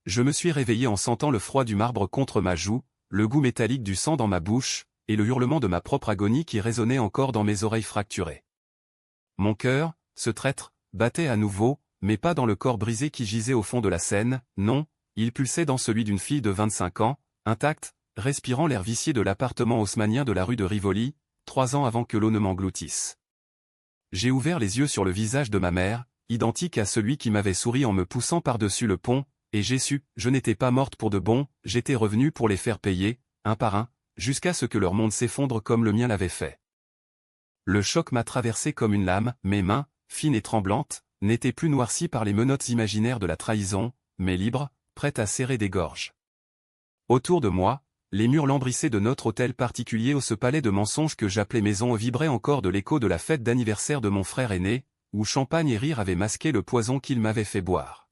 Je me suis réveillé en sentant le froid du marbre contre ma joue, le goût métallique du sang dans ma bouche, et le hurlement de ma propre agonie qui résonnait encore dans mes oreilles fracturées. Mon cœur, ce traître, battait à nouveau, mais pas dans le corps brisé qui gisait au fond de la Seine, non, il pulsait dans celui d'une fille de 25 ans, intacte, respirant l'air vicié de l'appartement haussmannien de la rue de Rivoli, 3 ans avant que l'eau ne m'engloutisse. J'ai ouvert les yeux sur le visage de ma mère, identique à celui qui m'avait souri en me poussant par-dessus le pont, et j'ai su, je n'étais pas morte pour de bon, j'étais revenue pour les faire payer, un par un, jusqu'à ce que leur monde s'effondre comme le mien l'avait fait. Le choc m'a traversé comme une lame, mes mains, fines et tremblantes, n'étaient plus noircies par les menottes imaginaires de la trahison, mais libres, prêtes à serrer des gorges. Autour de moi, les murs lambrissés de notre hôtel particulier ou ce palais de mensonges que j'appelais maison vibraient encore de l'écho de la fête d'anniversaire de mon frère aîné, où champagne et rire avaient masqué le poison qu'il m'avait fait boire.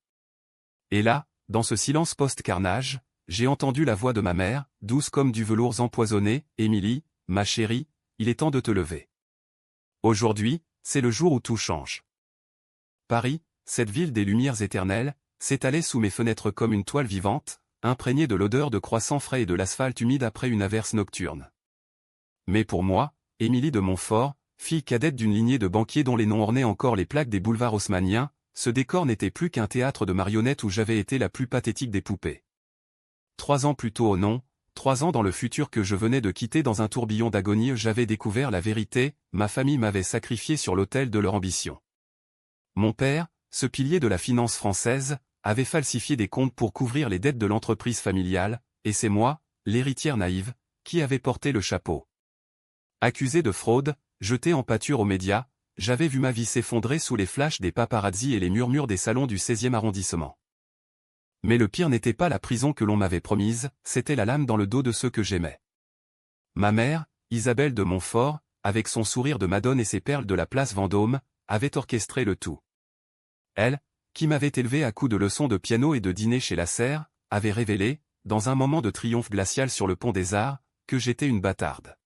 Et là, dans ce silence post-carnage, j'ai entendu la voix de ma mère, douce comme du velours empoisonné, « Émilie, ma chérie, il est temps de te lever. Aujourd'hui, c'est le jour où tout change. » Paris, cette ville des lumières éternelles, s'étalait sous mes fenêtres comme une toile vivante, imprégnée de l'odeur de croissants frais et de l'asphalte humide après une averse nocturne. Mais pour moi, Émilie de Montfort, fille cadette d'une lignée de banquiers dont les noms ornaient encore les plaques des boulevards haussmanniens, ce décor n'était plus qu'un théâtre de marionnettes où j'avais été la plus pathétique des poupées. 3 ans plus tôt au non, 3 ans dans le futur que je venais de quitter dans un tourbillon d'agonie, j'avais découvert la vérité, ma famille m'avait sacrifié sur l'autel de leur ambition. Mon père, ce pilier de la finance française, avait falsifié des comptes pour couvrir les dettes de l'entreprise familiale, et c'est moi, l'héritière naïve, qui avait porté le chapeau. Accusé de fraude, jeté en pâture aux médias, j'avais vu ma vie s'effondrer sous les flashs des paparazzis et les murmures des salons du 16e arrondissement. Mais le pire n'était pas la prison que l'on m'avait promise, c'était la lame dans le dos de ceux que j'aimais. Ma mère, Isabelle de Montfort, avec son sourire de madone et ses perles de la place Vendôme, avait orchestré le tout. Elle, qui m'avait élevé à coups de leçons de piano et de dîner chez Lasserre, avait révélé, dans un moment de triomphe glacial sur le pont des Arts, que j'étais une bâtarde.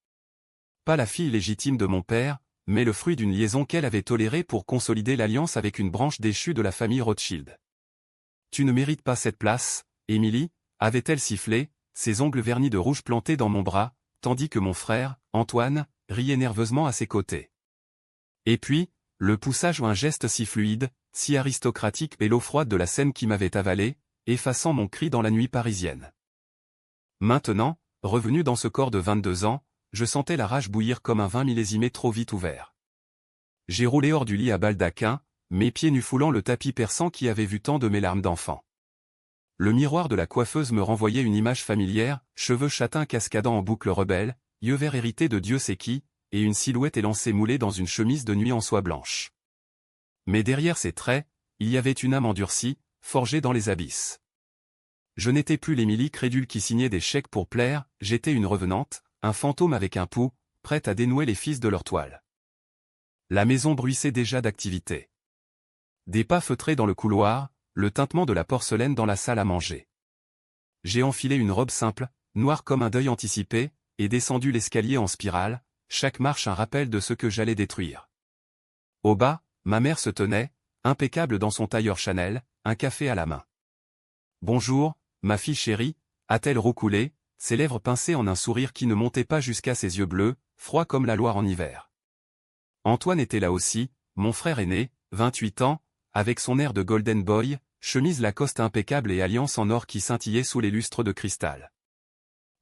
Pas la fille légitime de mon père, mais le fruit d'une liaison qu'elle avait tolérée pour consolider l'alliance avec une branche déchue de la famille Rothschild. « Tu ne mérites pas cette place, Émilie » avait-elle sifflé, ses ongles vernis de rouge plantés dans mon bras, tandis que mon frère, Antoine, riait nerveusement à ses côtés. Et puis, le poussage ou un geste si fluide, si aristocratique et l'eau froide de la Seine qui m'avait avalé, effaçant mon cri dans la nuit parisienne. Maintenant, revenu dans ce corps de 22 ans, je sentais la rage bouillir comme un vin millésimé trop vite ouvert. J'ai roulé hors du lit à baldaquin, mes pieds nus foulant le tapis perçant qui avait vu tant de mes larmes d'enfant. Le miroir de la coiffeuse me renvoyait une image familière, cheveux châtains cascadant en boucles rebelles, yeux verts hérités de Dieu sait qui, et une silhouette élancée moulée dans une chemise de nuit en soie blanche. Mais derrière ces traits, il y avait une âme endurcie, forgée dans les abysses. Je n'étais plus l'Émilie crédule qui signait des chèques pour plaire, j'étais une revenante, un fantôme avec un pouls, prête à dénouer les fils de leur toile. La maison bruissait déjà d'activité. Des pas feutrés dans le couloir, le tintement de la porcelaine dans la salle à manger. J'ai enfilé une robe simple, noire comme un deuil anticipé, et descendu l'escalier en spirale, chaque marche un rappel de ce que j'allais détruire. Au bas, ma mère se tenait, impeccable dans son tailleur Chanel, un café à la main. « Bonjour, ma fille chérie » a-t-elle roucoulé, ses lèvres pincées en un sourire qui ne montait pas jusqu'à ses yeux bleus, froids comme la Loire en hiver. Antoine était là aussi, mon frère aîné, 28 ans, avec son air de golden boy, chemise Lacoste impeccable et alliance en or qui scintillait sous les lustres de cristal.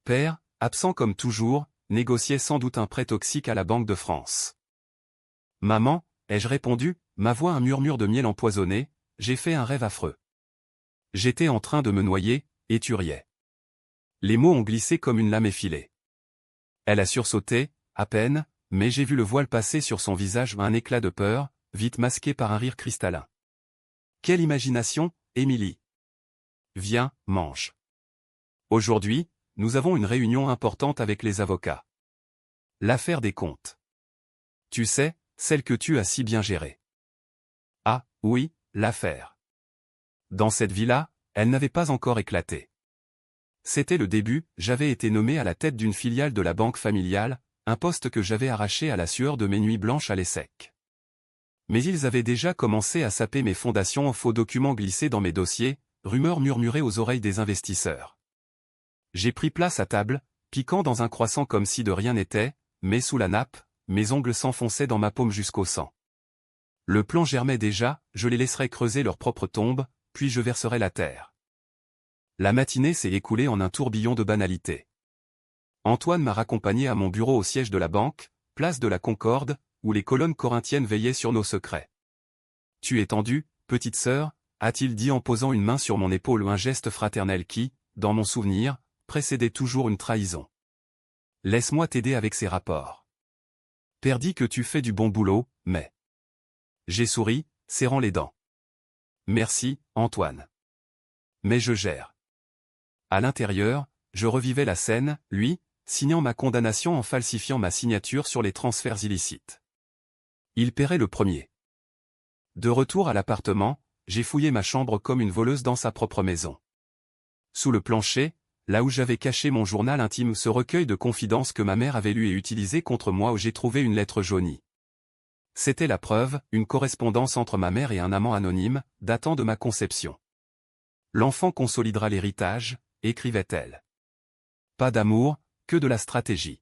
Père, absent comme toujours, négociait sans doute un prêt toxique à la Banque de France. Maman, ai-je répondu, ma voix un murmure de miel empoisonné, j'ai fait un rêve affreux. J'étais en train de me noyer, et tu riais. Les mots ont glissé comme une lame effilée. Elle a sursauté, à peine, mais j'ai vu le voile passer sur son visage un éclat de peur, vite masqué par un rire cristallin. Quelle imagination, Émilie. Viens, mange. Aujourd'hui, nous avons une réunion importante avec les avocats. L'affaire des comptes. Tu sais, celle que tu as si bien gérée. Ah, oui, l'affaire. Dans cette villa, elle n'avait pas encore éclaté. C'était le début, j'avais été nommé à la tête d'une filiale de la banque familiale, un poste que j'avais arraché à la sueur de mes nuits blanches à l'ESSEC. Mais ils avaient déjà commencé à saper mes fondations en faux documents glissés dans mes dossiers, rumeurs murmurées aux oreilles des investisseurs. J'ai pris place à table, piquant dans un croissant comme si de rien n'était, mais sous la nappe, mes ongles s'enfonçaient dans ma paume jusqu'au sang. Le plan germait déjà, je les laisserais creuser leur propre tombe, puis je verserais la terre. La matinée s'est écoulée en un tourbillon de banalités. Antoine m'a raccompagné à mon bureau au siège de la banque, place de la Concorde, où les colonnes corinthiennes veillaient sur nos secrets. « Tu es tendue, petite sœur ?» a-t-il dit en posant une main sur mon épaule, un geste fraternel qui, dans mon souvenir, précédait toujours une trahison. « Laisse-moi t'aider avec ces rapports. Perdi que tu fais du bon boulot, mais... » J'ai souri, serrant les dents. « Merci, Antoine. Mais je gère. » À l'intérieur, je revivais la scène, lui, signant ma condamnation en falsifiant ma signature sur les transferts illicites. Il paierait le premier. De retour à l'appartement, j'ai fouillé ma chambre comme une voleuse dans sa propre maison. Sous le plancher, là où j'avais caché mon journal intime, ce recueil de confidences que ma mère avait lu et utilisé contre moi, où j'ai trouvé une lettre jaunie. C'était la preuve, une correspondance entre ma mère et un amant anonyme, datant de ma conception. L'enfant consolidera l'héritage, écrivait-elle. Pas d'amour, que de la stratégie.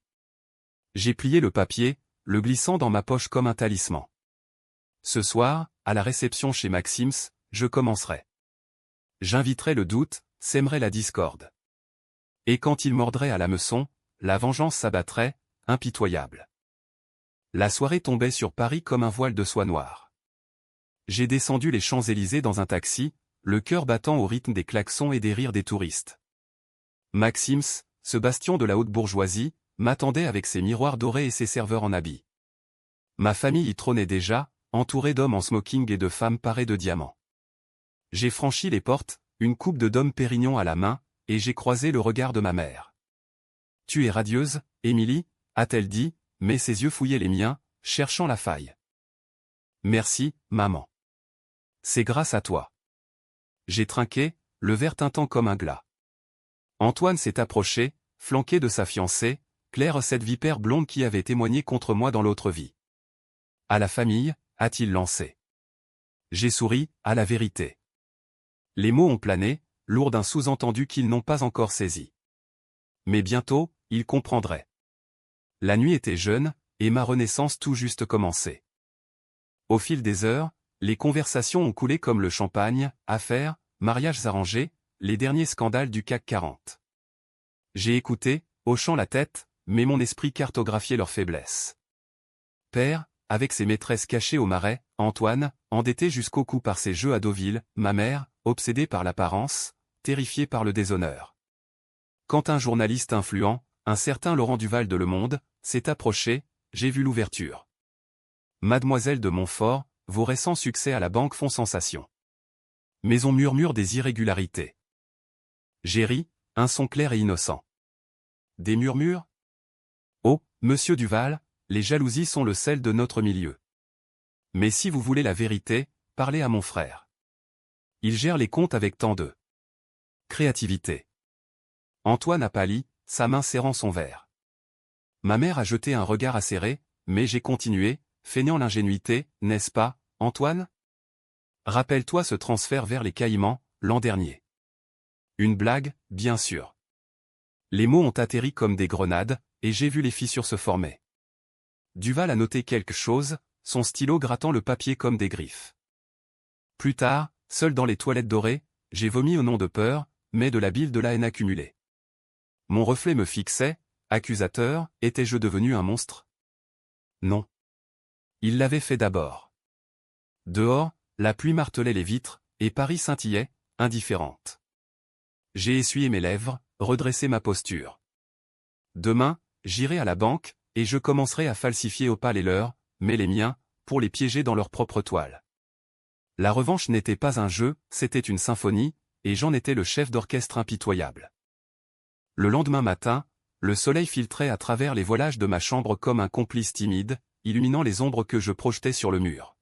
J'ai plié le papier, le glissant dans ma poche comme un talisman. Ce soir, à la réception chez Maxims, je commencerai. J'inviterai le doute, sèmerai la discorde. Et quand il mordrait à l'hameçon, la vengeance s'abattrait, impitoyable. La soirée tombait sur Paris comme un voile de soie noire. J'ai descendu les Champs-Élysées dans un taxi, le cœur battant au rythme des klaxons et des rires des touristes. Maxims, ce bastion de la haute bourgeoisie, m'attendait avec ses miroirs dorés et ses serveurs en habit. Ma famille y trônait déjà, entourée d'hommes en smoking et de femmes parées de diamants. J'ai franchi les portes, une coupe de Dom Pérignon à la main, et j'ai croisé le regard de ma mère. « Tu es radieuse, Émilie ?» a-t-elle dit, mais ses yeux fouillaient les miens, cherchant la faille. « Merci, maman. C'est grâce à toi. » J'ai trinqué, le verre tintant comme un glas. Antoine s'est approché, flanqué de sa fiancée, Claire, cette vipère blonde qui avait témoigné contre moi dans l'autre vie. « À la famille ?» a-t-il lancé. J'ai souri, à la vérité. Les mots ont plané, lourds d'un sous-entendu qu'ils n'ont pas encore saisi. Mais bientôt, ils comprendraient. La nuit était jeune, et ma renaissance tout juste commencée. Au fil des heures, les conversations ont coulé comme le champagne, affaires, mariages arrangés, les derniers scandales du CAC 40. J'ai écouté, hochant la tête, mais mon esprit cartographiait leurs faiblesses. Père, avec ses maîtresses cachées au marais, Antoine, endetté jusqu'au cou par ses jeux à Deauville, ma mère, obsédée par l'apparence, terrifiée par le déshonneur. Quand un journaliste influent, un certain Laurent Duval de Le Monde, s'est approché, j'ai vu l'ouverture. Mademoiselle de Montfort, vos récents succès à la banque font sensation. Mais on murmure des irrégularités. J'ai ri, un son clair et innocent. Des murmures? Oh, monsieur Duval, les jalousies sont le sel de notre milieu. Mais si vous voulez la vérité, parlez à mon frère. Il gère les comptes avec tant de créativité. Antoine a pâli, sa main serrant son verre. Ma mère a jeté un regard acéré, mais j'ai continué, feignant l'ingénuité, n'est-ce pas, Antoine? Rappelle-toi ce transfert vers les Caïmans, l'an dernier. Une blague, bien sûr. Les mots ont atterri comme des grenades, et j'ai vu les fissures se former. Duval a noté quelque chose, son stylo grattant le papier comme des griffes. Plus tard, seul dans les toilettes dorées, j'ai vomi au nom de peur, mais de la bile de la haine accumulée. Mon reflet me fixait, accusateur, étais-je devenu un monstre? Non. Il l'avait fait d'abord. Dehors, la pluie martelait les vitres, et Paris scintillait, indifférente. J'ai essuyé mes lèvres, redressé ma posture. Demain, j'irai à la banque, et je commencerai à falsifier au pas les leurs, mais les miens, pour les piéger dans leur propre toile. La revanche n'était pas un jeu, c'était une symphonie, et j'en étais le chef d'orchestre impitoyable. Le lendemain matin, le soleil filtrait à travers les voilages de ma chambre comme un complice timide, illuminant les ombres que je projetais sur le mur.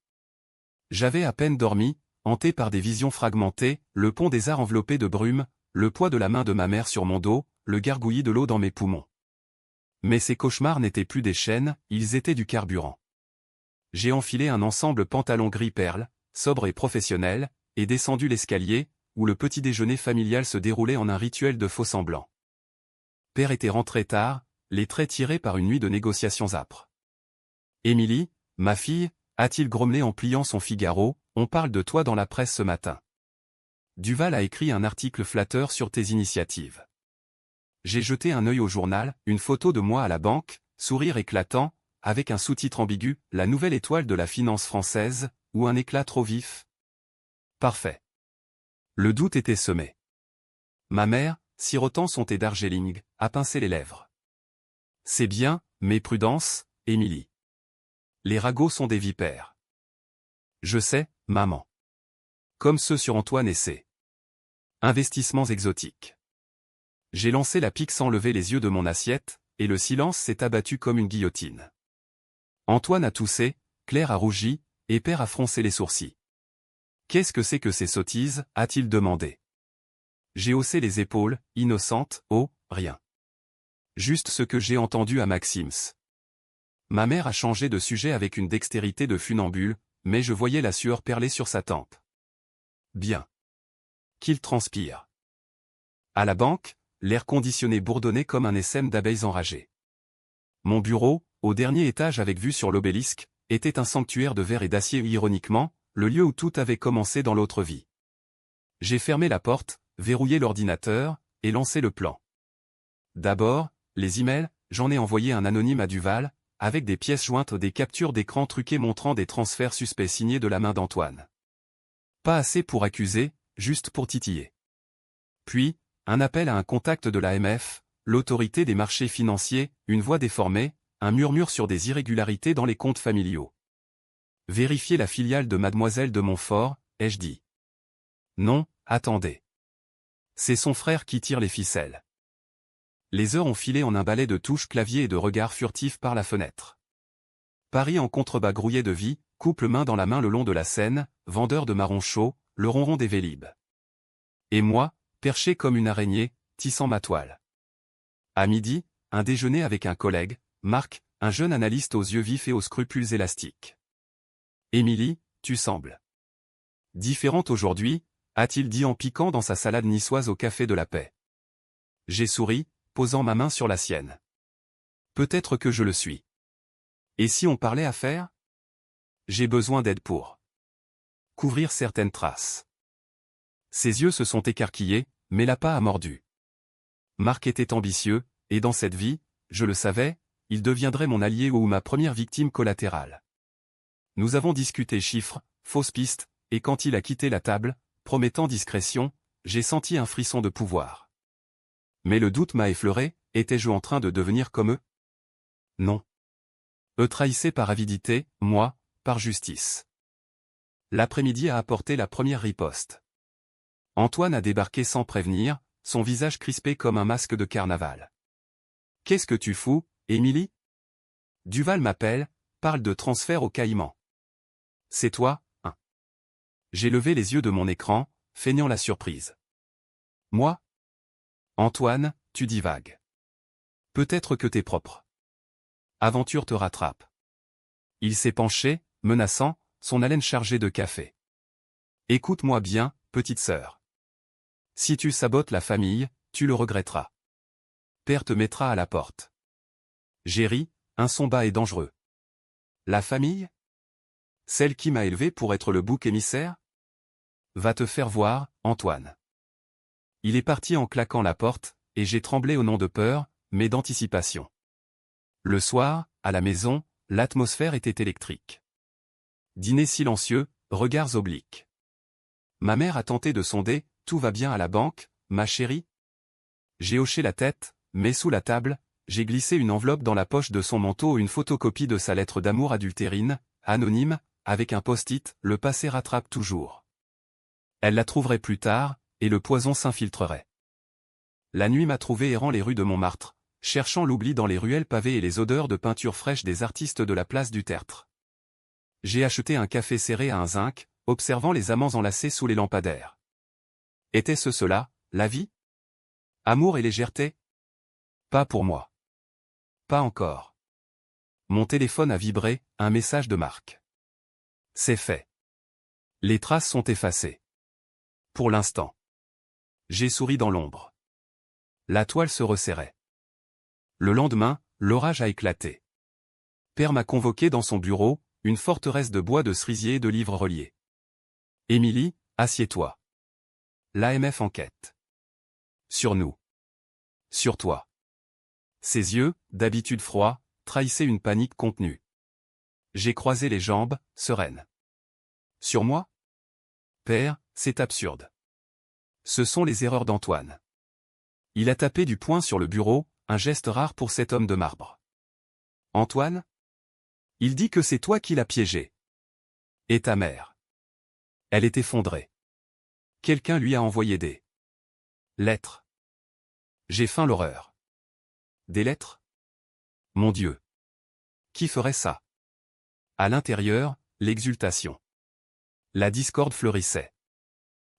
J'avais à peine dormi, hanté par des visions fragmentées, le pont des Arts enveloppé de brume, le poids de la main de ma mère sur mon dos, le gargouillis de l'eau dans mes poumons. Mais ces cauchemars n'étaient plus des chaînes, ils étaient du carburant. J'ai enfilé un ensemble pantalon gris perle, sobre et professionnel, et descendu l'escalier, où le petit déjeuner familial se déroulait en un rituel de faux-semblant. Père était rentré tard, les traits tirés par une nuit de négociations âpres. « Émilie, ma fille » a-t-il grommelé en pliant son Figaro, « on parle de toi dans la presse ce matin. Duval a écrit un article flatteur sur tes initiatives. » J'ai jeté un œil au journal, une photo de moi à la banque, sourire éclatant, avec un sous-titre ambigu, « La nouvelle étoile de la finance française » ou un éclat trop vif. Parfait. Le doute était semé. Ma mère, sirotant son thé d'Argeling, a pincé les lèvres. « C'est bien, mais prudence, Émilie. Les ragots sont des vipères. »« Je sais, maman. Comme ceux sur Antoine et ses investissements exotiques. » J'ai lancé la pique sans lever les yeux de mon assiette, et le silence s'est abattu comme une guillotine. Antoine a toussé, Claire a rougi, et Père a froncé les sourcils. « Qu'est-ce que c'est que ces sottises » a-t-il demandé. J'ai haussé les épaules, innocente, « Oh, rien. Juste ce que j'ai entendu à Maxims. » Ma mère a changé de sujet avec une dextérité de funambule, mais je voyais la sueur perler sur sa tempe. Bien. Qu'il transpire. À la banque, l'air conditionné bourdonnait comme un essaim d'abeilles enragées. Mon bureau, au dernier étage avec vue sur l'obélisque, était un sanctuaire de verre et d'acier ironiquement, le lieu où tout avait commencé dans l'autre vie. J'ai fermé la porte, verrouillé l'ordinateur, et lancé le plan. D'abord, les emails, j'en ai envoyé un anonyme à Duval, avec des pièces jointes des captures d'écran truquées montrant des transferts suspects signés de la main d'Antoine. Pas assez pour accuser, juste pour titiller. Puis, un appel à un contact de l'AMF, l'autorité des marchés financiers, une voix déformée, un murmure sur des irrégularités dans les comptes familiaux. Vérifier la filiale de Mademoiselle de Montfort, ai-je dit. Non, attendez. C'est son frère qui tire les ficelles. Les heures ont filé en un balai de touches clavier et de regards furtifs par la fenêtre. Paris en contrebas grouillait de vie, couple main dans la main le long de la Seine, vendeur de marrons chauds, le ronron des Vélib. Et moi, perché comme une araignée, tissant ma toile. À midi, un déjeuner avec un collègue, Marc, un jeune analyste aux yeux vifs et aux scrupules élastiques. Émilie, tu sembles différente aujourd'hui, a-t-il dit en piquant dans sa salade niçoise au café de la Paix. J'ai souri, posant ma main sur la sienne. Peut-être que je le suis. Et si on parlait affaires ? J'ai besoin d'aide pour couvrir certaines traces. Ses yeux se sont écarquillés, mais l'appât a mordu. Marc était ambitieux, et dans cette vie, je le savais, il deviendrait mon allié ou ma première victime collatérale. Nous avons discuté chiffres, fausses pistes, et quand il a quitté la table, promettant discrétion, j'ai senti un frisson de pouvoir. Mais le doute m'a effleuré, étais-je en train de devenir comme eux ? Non. Eux trahissaient par avidité, moi, par justice. L'après-midi a apporté la première riposte. Antoine a débarqué sans prévenir, son visage crispé comme un masque de carnaval. « Qu'est-ce que tu fous, Émilie ? Duval m'appelle, parle de transfert au Caïman. C'est toi, hein ? » J'ai levé les yeux de mon écran, feignant la surprise. Moi ? Antoine, tu divagues. Peut-être que t'es propre. Aventure te rattrape. Il s'est penché, menaçant, son haleine chargée de café. Écoute-moi bien, petite sœur. Si tu sabotes la famille, tu le regretteras. Père te mettra à la porte. J'ai ri, un son bas et dangereux. La famille ? Celle qui m'a élevé pour être le bouc émissaire ? Va te faire voir, Antoine. Il est parti en claquant la porte, et j'ai tremblé au nom de peur, mais d'anticipation. Le soir, à la maison, l'atmosphère était électrique. Dîner silencieux, regards obliques. Ma mère a tenté de sonder, tout va bien à la banque, ma chérie ? J'ai hoché la tête, mais sous la table, j'ai glissé une enveloppe dans la poche de son manteau, une photocopie de sa lettre d'amour adultérine, anonyme, avec un post-it, le passé rattrape toujours. Elle la trouverait plus tard, et le poison s'infiltrerait. La nuit m'a trouvé errant les rues de Montmartre, cherchant l'oubli dans les ruelles pavées et les odeurs de peinture fraîche des artistes de la place du Tertre. J'ai acheté un café serré à un zinc, observant les amants enlacés sous les lampadaires. Était-ce cela, la vie ? Amour et légèreté ? Pas pour moi. Pas encore. Mon téléphone a vibré, un message de Marc. C'est fait. Les traces sont effacées. Pour l'instant. J'ai souri dans l'ombre. La toile se resserrait. Le lendemain, l'orage a éclaté. Père m'a convoqué dans son bureau, une forteresse de bois de cerisier et de livres reliés. Émilie, assieds-toi. L'AMF enquête. Sur nous. Sur toi. Ses yeux, d'habitude froids, trahissaient une panique contenue. J'ai croisé les jambes, sereine. Sur moi? Père, c'est absurde. Ce sont les erreurs d'Antoine. Il a tapé du poing sur le bureau, un geste rare pour cet homme de marbre. Antoine? Il dit que c'est toi qui l'as piégé. Et ta mère? Elle est effondrée. Quelqu'un lui a envoyé des lettres. J'ai faim l'horreur. Des lettres? Mon Dieu. Qui ferait ça? À l'intérieur, l'exultation. La discorde fleurissait.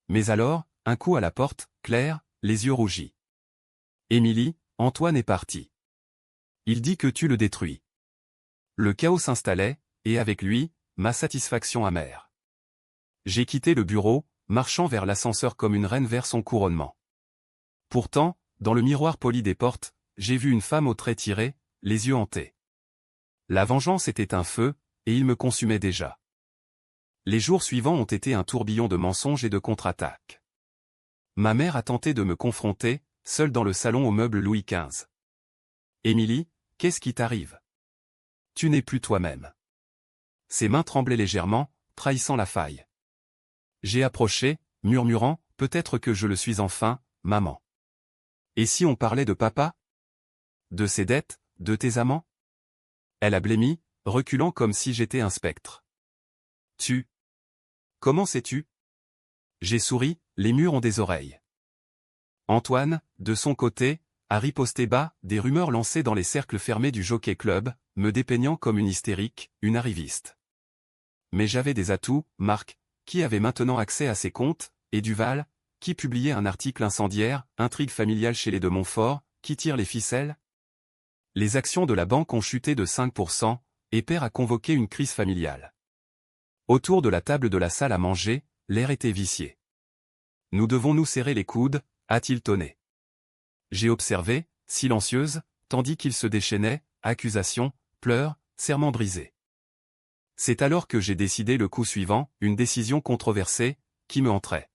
Mais alors, un coup à la porte, Claire, les yeux rougis. Émilie, Antoine est parti. Il dit que tu le détruis. Le chaos s'installait, et avec lui, ma satisfaction amère. J'ai quitté le bureau, marchant vers l'ascenseur comme une reine vers son couronnement. Pourtant, dans le miroir poli des portes, j'ai vu une femme aux traits tirés, les yeux hantés. La vengeance était un feu, et il me consumait déjà. Les jours suivants ont été un tourbillon de mensonges et de contre-attaques. Ma mère a tenté de me confronter, seule dans le salon aux meubles Louis XV. Émilie, qu'est-ce qui t'arrive? Tu n'es plus toi-même. Ses mains tremblaient légèrement, trahissant la faille. J'ai approché, murmurant, peut-être que je le suis enfin, maman. Et si on parlait de papa? De ses dettes, de tes amants? Elle a blêmi, reculant comme si j'étais un spectre. Tu? Comment sais-tu? J'ai souri, les murs ont des oreilles. Antoine, de son côté, a riposté bas, des rumeurs lancées dans les cercles fermés du Jockey Club, me dépeignant comme une hystérique, une arriviste. Mais j'avais des atouts, Marc, qui avait maintenant accès à ses comptes, et Duval, qui publiait un article incendiaire, intrigue familiale chez les de Montfort, qui tire les ficelles? Les actions de la banque ont chuté de 5%, et Père a convoqué une crise familiale. Autour de la table de la salle à manger, l'air était vicié. Nous devons nous serrer les coudes, a-t-il tonné. J'ai observé, silencieuse, tandis qu'il se déchaînait, accusations, pleurs, serments brisés. C'est alors que j'ai décidé le coup suivant, une décision controversée, qui me entrait.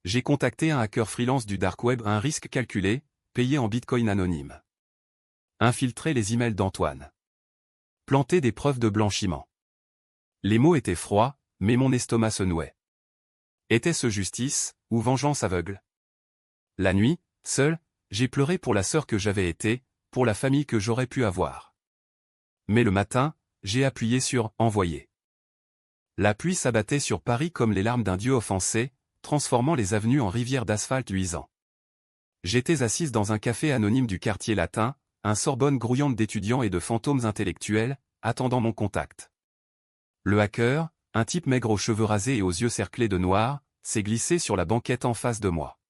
J'ai contacté un hacker freelance du dark web à un risque calculé, payé en bitcoin anonyme. Infiltrer les emails d'Antoine. Planter des preuves de blanchiment. Les mots étaient froids, mais mon estomac se nouait. Était-ce justice, ou vengeance aveugle? La nuit, seul, j'ai pleuré pour la sœur que j'avais été, pour la famille que j'aurais pu avoir. Mais le matin, j'ai appuyé sur « Envoyer ». La pluie s'abattait sur Paris comme les larmes d'un dieu offensé, transformant les avenues en rivières d'asphalte luisant. J'étais assise dans un café anonyme du quartier latin, un Sorbonne grouillante d'étudiants et de fantômes intellectuels, attendant mon contact. Le hacker, un type maigre aux cheveux rasés et aux yeux cerclés de noir, s'est glissé sur la banquette en face de moi.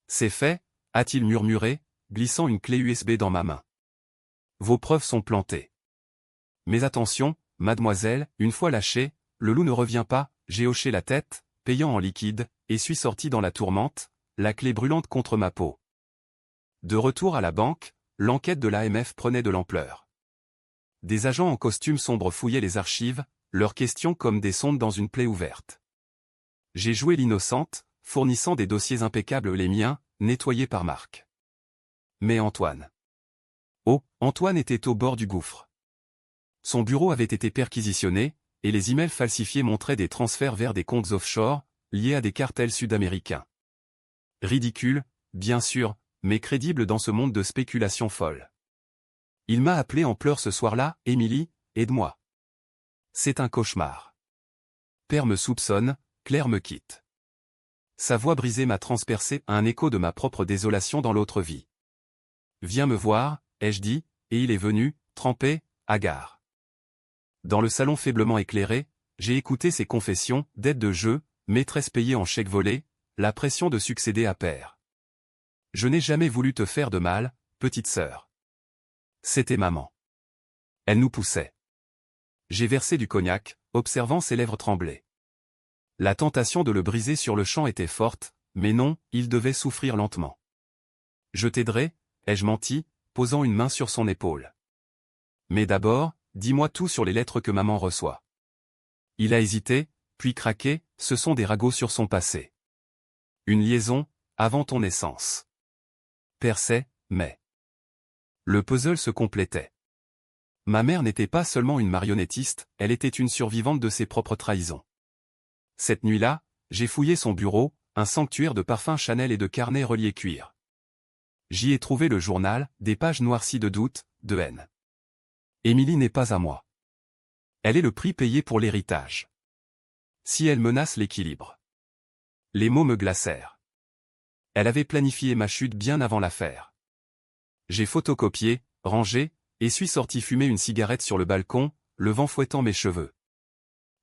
C'est fait, a-t-il murmuré, glissant une clé USB dans ma main. Vos preuves sont plantées. Mais attention, mademoiselle, une fois lâché, le loup ne revient pas, j'ai hoché la tête, payant en liquide, et suis sorti dans la tourmente, la clé brûlante contre ma peau. De retour à la banque, l'enquête de l'AMF prenait de l'ampleur. Des agents en costume sombre fouillaient les archives, leurs questions comme des sondes dans une plaie ouverte. J'ai joué l'innocente, fournissant des dossiers impeccables les miens, nettoyés par Marc. Mais Antoine. Oh, Antoine était au bord du gouffre. Son bureau avait été perquisitionné, et les emails falsifiés montraient des transferts vers des comptes offshore, liés à des cartels sud-américains. Ridicule, bien sûr, mais crédible dans ce monde de spéculation folle. Il m'a appelé en pleurs ce soir-là, Émilie, aide-moi. C'est un cauchemar. Père me soupçonne, Claire me quitte. Sa voix brisée m'a transpercé, un écho de ma propre désolation dans l'autre vie. Viens me voir, ai-je dit, et il est venu, trempé, hagard. Dans le salon faiblement éclairé, j'ai écouté ses confessions, d'aide de jeu, maîtresse payée en chèque volé, la pression de succéder à Père. Je n'ai jamais voulu te faire de mal, petite sœur. C'était maman. Elle nous poussait. J'ai versé du cognac, observant ses lèvres trembler. La tentation de le briser sur le champ était forte, mais non, il devait souffrir lentement. Je t'aiderai, ai-je menti, posant une main sur son épaule. Mais d'abord, dis-moi tout sur les lettres que maman reçoit. Il a hésité, puis craqué, ce sont des ragots sur son passé. Une liaison, avant ton naissance. Perçait, mais... Le puzzle se complétait. Ma mère n'était pas seulement une marionnettiste, elle était une survivante de ses propres trahisons. Cette nuit-là, j'ai fouillé son bureau, un sanctuaire de parfums Chanel et de carnets reliés cuir. J'y ai trouvé le journal, des pages noircies de doute, de haine. Émilie n'est pas à moi. Elle est le prix payé pour l'héritage. Si elle menace l'équilibre. Les mots me glacèrent. Elle avait planifié ma chute bien avant l'affaire. J'ai photocopié, rangé, et suis sorti fumer une cigarette sur le balcon, le vent fouettant mes cheveux.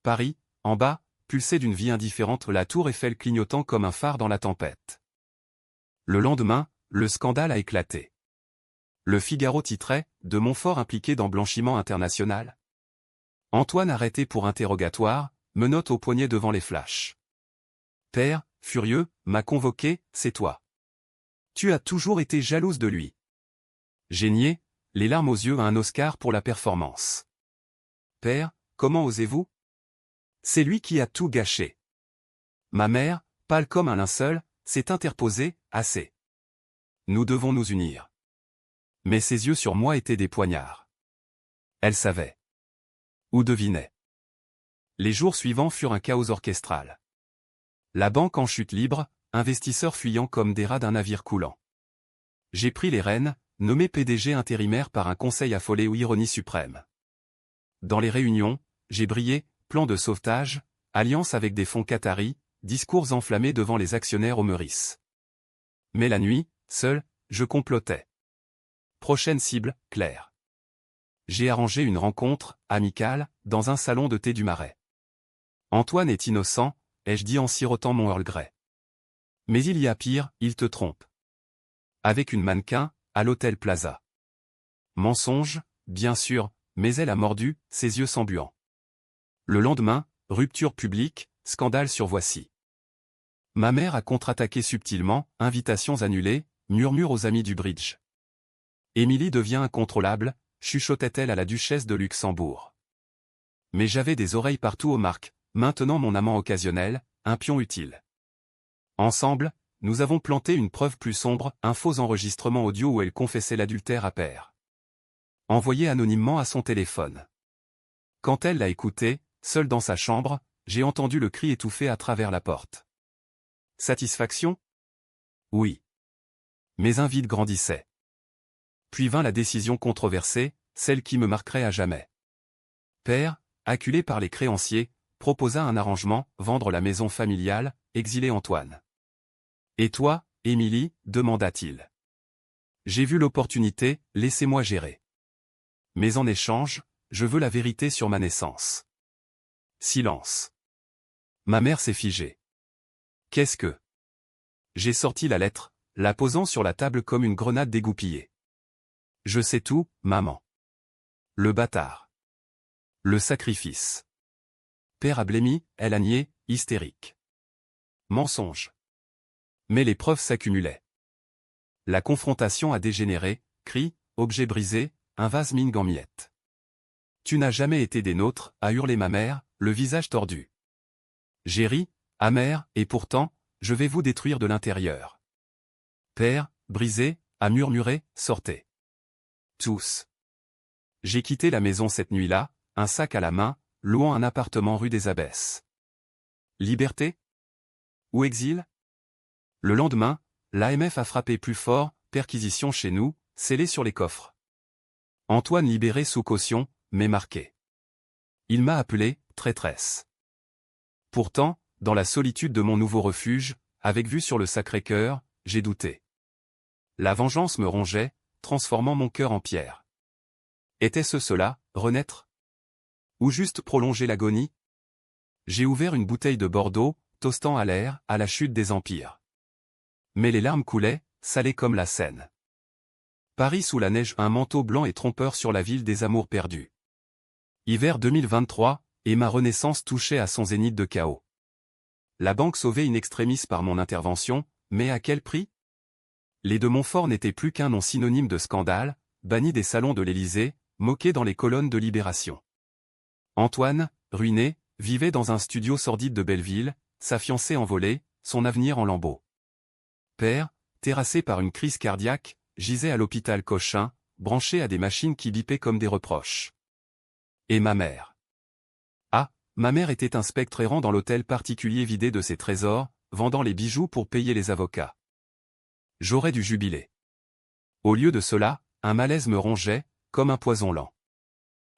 Paris, en bas, pulsait d'une vie indifférente, la tour Eiffel clignotant comme un phare dans la tempête. Le lendemain, le scandale a éclaté. Le Figaro titrait « De Montfort impliqué dans blanchiment international ». Antoine arrêté pour interrogatoire, menottes au poignet devant les flashs. Père, furieux, m'a convoqué, c'est toi. Tu as toujours été jalouse de lui. J'ai nié, les larmes aux yeux, à un Oscar pour la performance. Père, comment osez-vous? C'est lui qui a tout gâché. Ma mère, pâle comme un linceul, s'est interposée, assez. Nous devons nous unir. Mais ses yeux sur moi étaient des poignards. Elle savait. Ou devinait. Les jours suivants furent un chaos orchestral. La banque en chute libre, investisseurs fuyant comme des rats d'un navire coulant. J'ai pris les rênes, nommé PDG intérimaire par un conseil affolé ou ironie suprême. Dans les réunions, j'ai brillé, plan de sauvetage, alliance avec des fonds qataris, discours enflammés devant les actionnaires au Meurice. Mais la nuit, seul, je complotais. Prochaine cible, Claire. J'ai arrangé une rencontre, amicale, dans un salon de thé du Marais. Antoine est innocent, ai-je dit en sirotant mon Earl Grey. Mais il y a pire, il te trompe. Avec une mannequin, à l'hôtel Plaza. Mensonge, bien sûr, mais elle a mordu, ses yeux s'embuant. Le lendemain, rupture publique, scandale sur Voici. Ma mère a contre-attaqué subtilement, invitations annulées, murmures aux amis du bridge. Émilie devient incontrôlable, chuchotait-elle à la duchesse de Luxembourg. Mais j'avais des oreilles partout aux marques, maintenant mon amant occasionnel, un pion utile. Ensemble, nous avons planté une preuve plus sombre, un faux enregistrement audio où elle confessait l'adultère à Père. Envoyé anonymement à son téléphone. Quand elle l'a écouté, seule dans sa chambre, j'ai entendu le cri étouffé à travers la porte. Satisfaction? Oui. Mais un vide grandissait. Puis vint la décision controversée, celle qui me marquerait à jamais. Père, acculé par les créanciers, proposa un arrangement, vendre la maison familiale, exiler Antoine. Et toi, Émilie, demanda-t-il. J'ai vu l'opportunité, laissez-moi gérer. Mais en échange, je veux la vérité sur ma naissance. Silence. Ma mère s'est figée. Qu'est-ce que? J'ai sorti la lettre, la posant sur la table comme une grenade dégoupillée. Je sais tout, maman. Le bâtard. Le sacrifice. Père a blêmi, elle a nié, hystérique. Mensonge. Mais les preuves s'accumulaient. La confrontation a dégénéré, cris, objets brisés, un vase Ming en miettes. Tu n'as jamais été des nôtres, a hurlé ma mère, le visage tordu. J'ai ri, amer, et pourtant, je vais vous détruire de l'intérieur. Père, brisé, a murmuré, sortez. Tous. J'ai quitté la maison cette nuit-là, un sac à la main, louant un appartement rue des Abbesses. Liberté? Ou exil? Le lendemain, l'AMF a frappé plus fort, perquisition chez nous, scellée sur les coffres. Antoine libéré sous caution, mais marqué. Il m'a appelé traîtresse. Pourtant, dans la solitude de mon nouveau refuge, avec vue sur le Sacré-Cœur, j'ai douté. La vengeance me rongeait, transformant mon cœur en pierre. Était-ce cela, renaître? Ou juste prolonger l'agonie? J'ai ouvert une bouteille de Bordeaux, toastant à l'air, à la chute des empires. Mais les larmes coulaient, salées comme la Seine. Paris sous la neige, un manteau blanc et trompeur sur la ville des amours perdus. Hiver 2023, et ma renaissance touchait à son zénith de chaos. La banque sauvée in extremis par mon intervention, mais à quel prix? Les de Montfort n'étaient plus qu'un nom synonyme de scandale, banni des salons de l'Élysée, moqué dans les colonnes de Libération. Antoine, ruiné, vivait dans un studio sordide de Belleville, sa fiancée envolée, son avenir en lambeaux. Père, terrassé par une crise cardiaque, gisait à l'hôpital Cochin, branché à des machines qui bipaient comme des reproches. Et ma mère? Ah, ma mère était un spectre errant dans l'hôtel particulier vidé de ses trésors, vendant les bijoux pour payer les avocats. J'aurais dû jubiler. Au lieu de cela, un malaise me rongeait, comme un poison lent.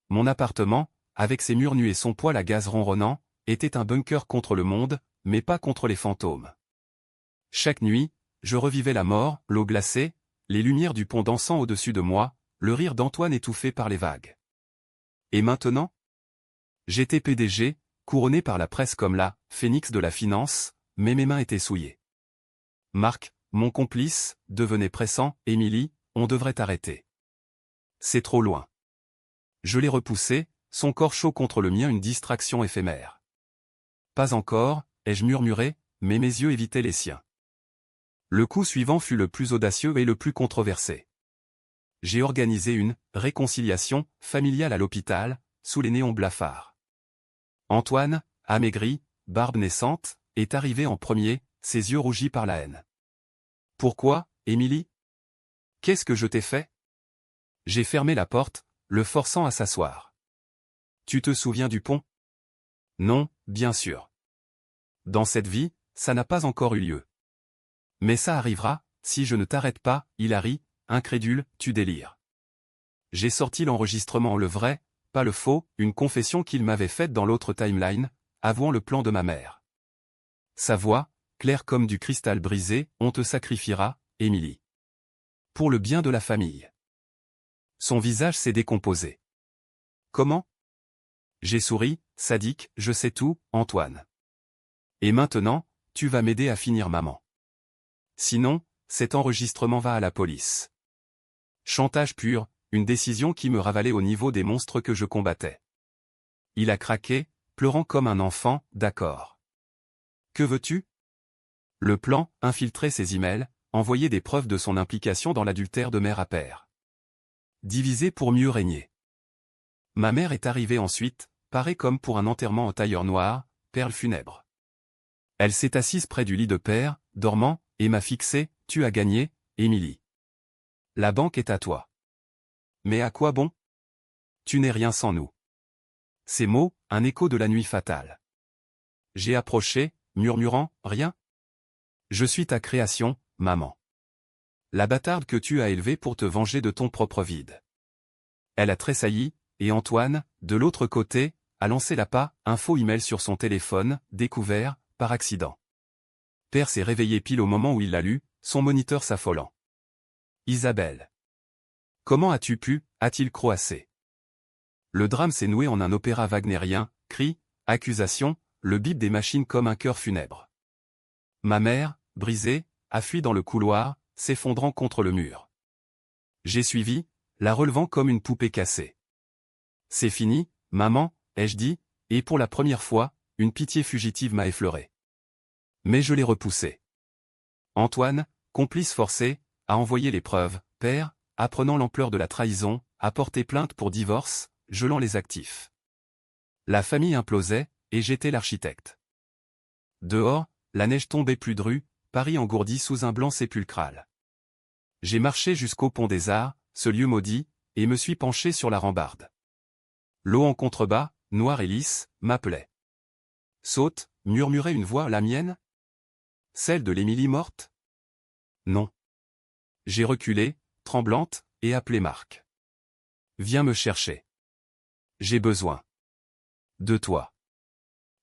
Mon appartement, avec ses murs nus et son poêle à gaz ronronnant, était un bunker contre le monde, mais pas contre les fantômes. Chaque nuit, je revivais la mort, l'eau glacée, les lumières du pont dansant au-dessus de moi, le rire d'Antoine étouffé par les vagues. Et maintenant? J'étais PDG, couronné par la presse comme la phénix de la finance, mais mes mains étaient souillées. Marc, mon complice, devenait pressant. Émilie, on devrait t'arrêter. C'est trop loin. Je l'ai repoussé, son corps chaud contre le mien, une distraction éphémère. Pas encore, ai-je murmuré, mais mes yeux évitaient les siens. Le coup suivant fut le plus audacieux et le plus controversé. J'ai organisé une réconciliation familiale à l'hôpital, sous les néons blafards. Antoine, amaigri, barbe naissante, est arrivé en premier, ses yeux rougis par la haine. Pourquoi, Émilie? Qu'est-ce que je t'ai fait? J'ai fermé la porte, le forçant à s'asseoir. Tu te souviens du pont? Non, bien sûr. Dans cette vie, ça n'a pas encore eu lieu. Mais ça arrivera, si je ne t'arrête pas, Hilary, incrédule, tu délires. J'ai sorti l'enregistrement, le vrai, pas le faux, une confession qu'il m'avait faite dans l'autre timeline, avouant le plan de ma mère. Sa voix, claire comme du cristal brisé, on te sacrifiera, Émilie. Pour le bien de la famille. Son visage s'est décomposé. Comment? J'ai souri, sadique, je sais tout, Antoine. Et maintenant, tu vas m'aider à finir maman. Sinon, cet enregistrement va à la police. Chantage pur, une décision qui me ravalait au niveau des monstres que je combattais. Il a craqué, pleurant comme un enfant, d'accord. Que veux-tu? Le plan, infiltrer ses emails, envoyer des preuves de son implication dans l'adultère de mère à père. Diviser pour mieux régner. Ma mère est arrivée ensuite, parée comme pour un enterrement en tailleur noir, perle funèbre. Elle s'est assise près du lit de père, dormant, et m'a fixé, tu as gagné, Émilie. La banque est à toi. Mais à quoi bon? Tu n'es rien sans nous. Ces mots, un écho de la nuit fatale. J'ai approché, murmurant, rien? Je suis ta création, maman. La bâtarde que tu as élevée pour te venger de ton propre vide. Elle a tressailli, et Antoine, de l'autre côté, a lancé l'appât, un faux email sur son téléphone, découvert, par accident. Père s'est réveillé pile au moment où il l'a lu, son moniteur s'affolant. Isabelle. Comment as-tu pu, a-t-il croassé. Le drame s'est noué en un opéra wagnérien, cris, accusations, le bip des machines comme un cœur funèbre. Ma mère, brisée, a fui dans le couloir, s'effondrant contre le mur. J'ai suivi, la relevant comme une poupée cassée. C'est fini, maman, ai-je dit, et pour la première fois, une pitié fugitive m'a effleuré. Mais je l'ai repoussé. Antoine, complice forcé, a envoyé les preuves, père, apprenant l'ampleur de la trahison, a porté plainte pour divorce, gelant les actifs. La famille implosait, et j'étais l'architecte. Dehors, la neige tombait plus drue, Paris engourdi sous un blanc sépulcral. J'ai marché jusqu'au pont des Arts, ce lieu maudit, et me suis penché sur la rambarde. L'eau en contrebas, noire et lisse, m'appelait. Saute, murmurait une voix, la mienne? Celle de l'Émilie morte? Non. J'ai reculé, tremblante, et appelé Marc. Viens me chercher. J'ai besoin de toi.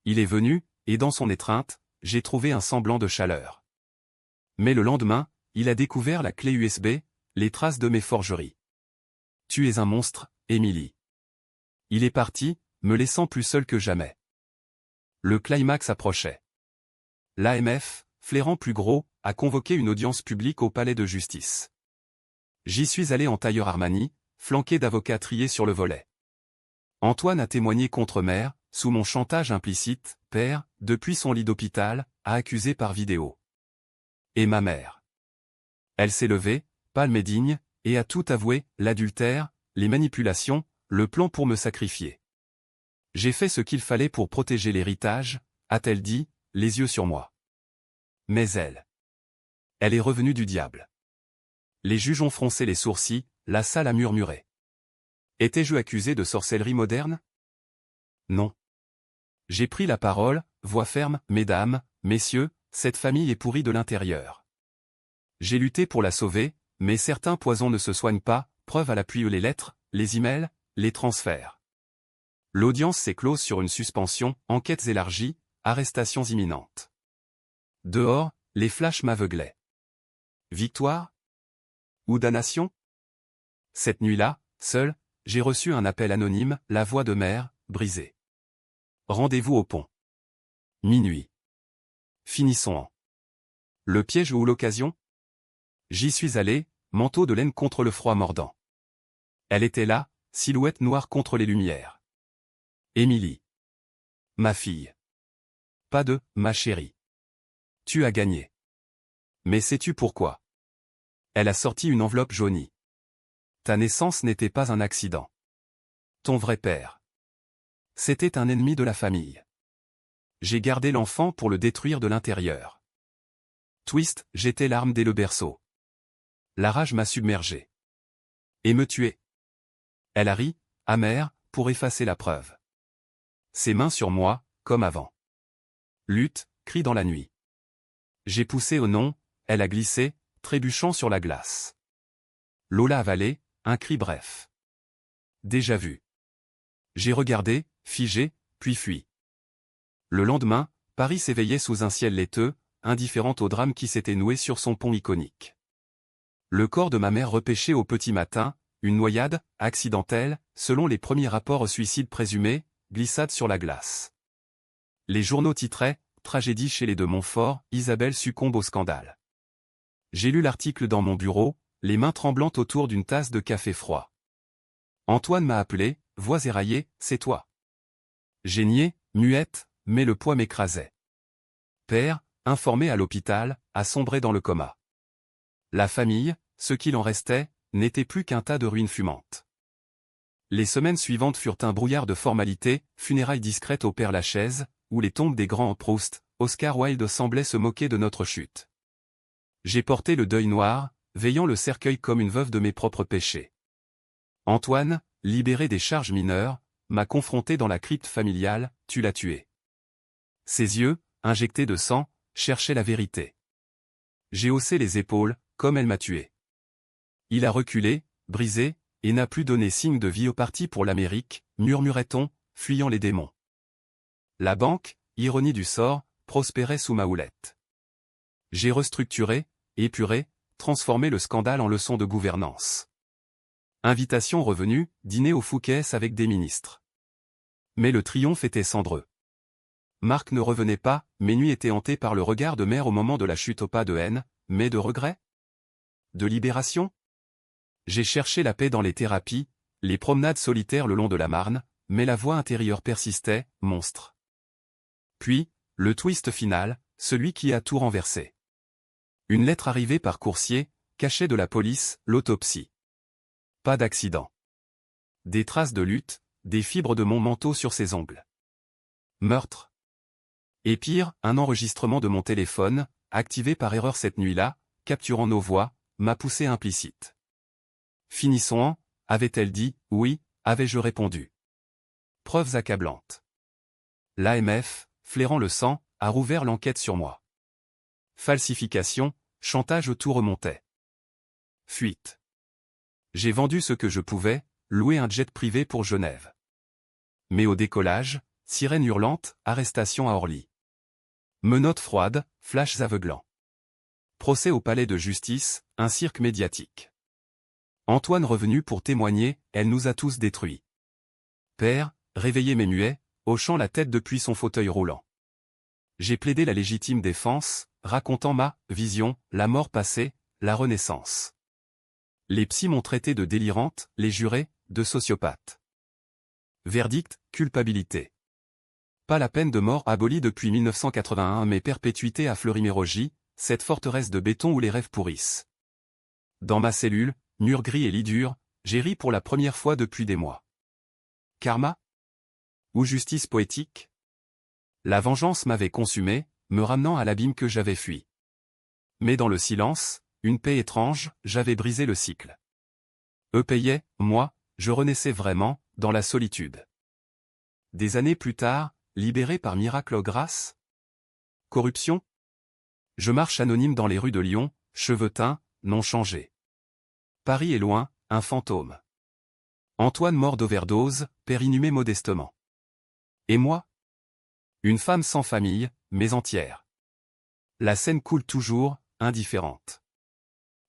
Il est venu, et dans son étreinte, j'ai trouvé un semblant de chaleur. Mais le lendemain, il a découvert la clé USB, les traces de mes forgeries. Tu es un monstre, Émilie. Il est parti, me laissant plus seul que jamais. Le climax approchait. L'AMF, flairant plus gros, a convoqué une audience publique au palais de justice. J'y suis allé en tailleur Armani, flanqué d'avocats triés sur le volet. Antoine a témoigné contre mère, sous mon chantage implicite, père, depuis son lit d'hôpital, a accusé par vidéo. Et ma mère. Elle s'est levée, pâle et digne, et a tout avoué, l'adultère, les manipulations, le plan pour me sacrifier. J'ai fait ce qu'il fallait pour protéger l'héritage, a-t-elle dit, les yeux sur moi. Mais elle. Elle est revenue du diable. Les juges ont froncé les sourcils, la salle a murmuré. Étais-je accusé de sorcellerie moderne? Non. J'ai pris la parole, voix ferme, mesdames, messieurs, cette famille est pourrie de l'intérieur. J'ai lutté pour la sauver, mais certains poisons ne se soignent pas, preuve à l'appui les lettres, les emails, les transferts. L'audience s'est close sur une suspension, enquêtes élargies, arrestations imminentes. Dehors, les flashs m'aveuglaient. Victoire? Ou damnation? Cette nuit-là, seul, j'ai reçu un appel anonyme, la voix de mère, brisée. Rendez-vous au pont. Minuit. Finissons en. Le piège ou l'occasion? J'y suis allé, manteau de laine contre le froid mordant. Elle était là, silhouette noire contre les lumières. Émilie. Ma fille. Pas de « ma chérie ». Tu as gagné. Mais sais-tu pourquoi? Elle a sorti une enveloppe jaunie. Ta naissance n'était pas un accident. Ton vrai père. C'était un ennemi de la famille. J'ai gardé l'enfant pour le détruire de l'intérieur. Twist, j'étais l'arme dès le berceau. La rage m'a submergé. Et me tuer. Elle a ri, amère, pour effacer la preuve. Ses mains sur moi, comme avant. Lutte, crie dans la nuit. J'ai poussé au non, elle a glissé, trébuchant sur la glace. L'eau l'a avalé, un cri bref. Déjà vu. J'ai regardé, figé, puis fui. Le lendemain, Paris s'éveillait sous un ciel laiteux, indifférente au drame qui s'était noué sur son pont iconique. Le corps de ma mère repêché au petit matin, une noyade, accidentelle, selon les premiers rapports suicides présumés, glissade sur la glace. Les journaux titraient « Tragédie chez les de Montfort, Isabelle succombe au scandale ». J'ai lu l'article dans mon bureau, les mains tremblantes autour d'une tasse de café froid. Antoine m'a appelé, voix éraillée, c'est toi. J'ai nié, muette, mais le poids m'écrasait. Père, informé à l'hôpital, a sombré dans le coma. La famille, ce qu'il en restait, n'était plus qu'un tas de ruines fumantes. Les semaines suivantes furent un brouillard de formalités, funérailles discrètes au Père-Lachaise, où les tombes des grands en Proust, Oscar Wilde semblaient se moquer de notre chute. J'ai porté le deuil noir, veillant le cercueil comme une veuve de mes propres péchés. Antoine, libéré des charges mineures, m'a confronté dans la crypte familiale, tu l'as tué. Ses yeux, injectés de sang, cherchaient la vérité. J'ai haussé les épaules, comme elle m'a tué. Il a reculé, brisé, et n'a plus donné signe de vie au parti pour l'Amérique, murmurait-on, fuyant les démons. La banque, ironie du sort, prospérait sous ma houlette. J'ai restructuré, épuré, transformé le scandale en leçon de gouvernance. Invitation revenue, dîner au Fouquet's avec des ministres. Mais le triomphe était cendreux. Marc ne revenait pas, mes nuits étaient hantées par le regard de mère au moment de la chute au pas de haine, mais de regret? De libération? J'ai cherché la paix dans les thérapies, les promenades solitaires le long de la Marne, mais la voix intérieure persistait, monstre. Puis, le twist final, celui qui a tout renversé. Une lettre arrivée par coursier, cachée de la police, l'autopsie. Pas d'accident. Des traces de lutte, des fibres de mon manteau sur ses ongles. Meurtre. Et pire, un enregistrement de mon téléphone, activé par erreur cette nuit-là, capturant nos voix, m'a poussé implicite. Finissons en, avait-elle dit, oui, avais-je répondu. Preuves accablantes. L'AMF, flairant le sang, a rouvert l'enquête sur moi. Falsification, chantage tout remontait. Fuite. J'ai vendu ce que je pouvais, louer un jet privé pour Genève. Mais au décollage, sirène hurlante, arrestation à Orly. Menottes froides, flashs aveuglants. Procès au palais de justice, un cirque médiatique. Antoine revenu pour témoigner, elle nous a tous détruits. Père, réveillé mais muet, hochant la tête depuis son fauteuil roulant. J'ai plaidé la légitime défense, racontant ma vision, la mort passée, la renaissance. Les psys m'ont traité de délirante, les jurés, de sociopathe. Verdict, culpabilité. Pas la peine de mort abolie depuis 1981 mais perpétuité à Fleury-Mérogis, cette forteresse de béton où les rêves pourrissent. Dans ma cellule, mur gris et lit dur, j'ai ri pour la première fois depuis des mois. Karma? Ou justice poétique? La vengeance m'avait consumé, me ramenant à l'abîme que j'avais fui. Mais dans le silence, une paix étrange, j'avais brisé le cycle. Eux payaient, moi, je renaissais vraiment, dans la solitude. Des années plus tard, libéré par miracle ou grâce? Corruption? Je marche anonyme dans les rues de Lyon, cheveux teints, non changés. Paris est loin, un fantôme. Antoine mort d'overdose, père inhumé modestement. Et moi? Une femme sans famille, mais entière. La scène coule toujours, indifférente.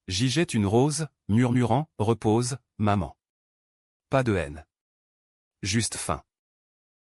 J'y jette une rose, murmurant, repose, maman. Pas de haine. Juste faim.